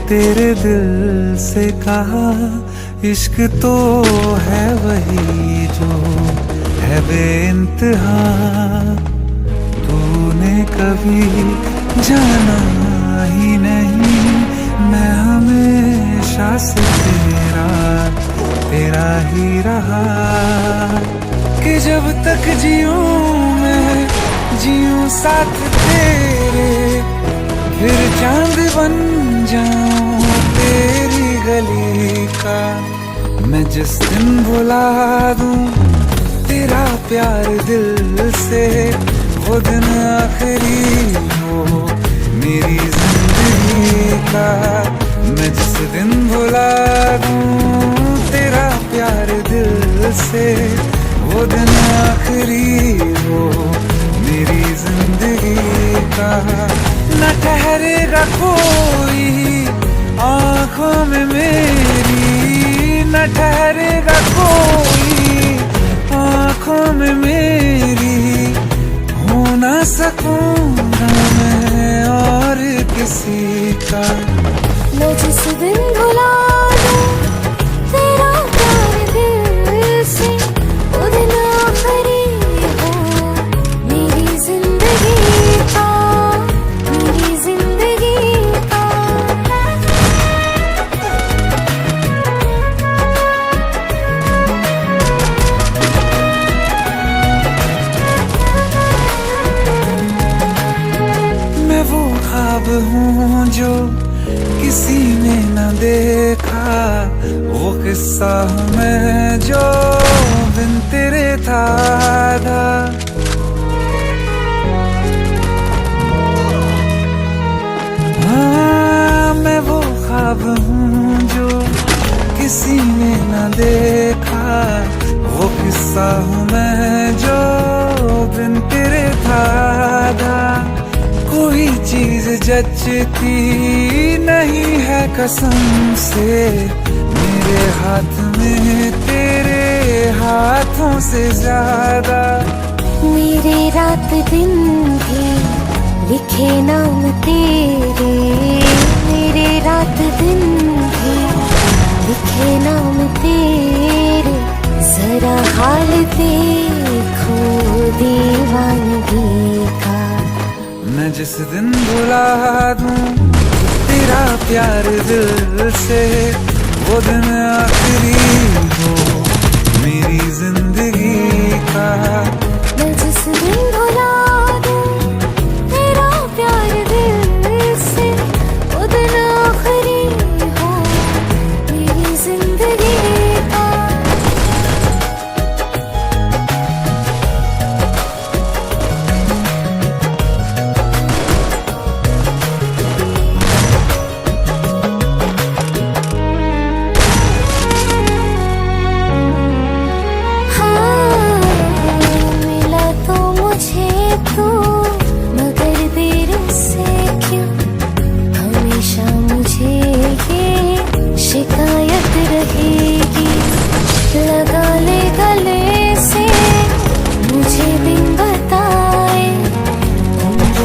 तेरे दिल से कहा, इश्क तो है वही जो है बेइंतहा। तूने कभी जाना ही नहीं, मैं हमेशा से तेरा ही रहा। कि जब तक जीऊं मैं जीऊं साथ तेरे, फिर चांद बन जाऊं तेरी गली का। मैं जिस दिन भुला दूं तेरा प्यार दिल से, वो दिन आखिरी हो मेरी जिंदगी का। मैं जिस दिन भुला दूं तेरा प्यार दिल से, वो दिन आखिरी हो मेरी जिंदगी का। न ठहरेगा कोई आँखों में मेरी, न ठहरेगा कोई आँखों में मेरी। हो ना सकूंगा मैं और किसी का। मैं जिस दिन भुला दूं तेरा प्यार दिल से, वो दिन आखिरी हो मेरी जिंदगी का, मेरी जिंदगी का। मैं वो ख्वाब हूँ जो किसी ने न देखा, वो किस्सा हूँ मैं जो बिन तेरे था आधा। हाँ, मैं वो ख्वाब हूँ जो किसी ने न देखा, वो किस्सा हूँ मैं जो बिन तेरे था आधा। कोई चीज जचती नहीं है कसम से मेरे हाथ में तेरे हाथों से ज्यादा। मेरे रात दिन भी लिखे नाम तेरे, मेरे रात दिन भी लिखे नाम तेरे। जरा हाल देखो दीवानगी का। मैं जिस दिन भुला दूं तेरा प्यार दिल से, वो दिन आखिरी हो मेरी जिंदगी का।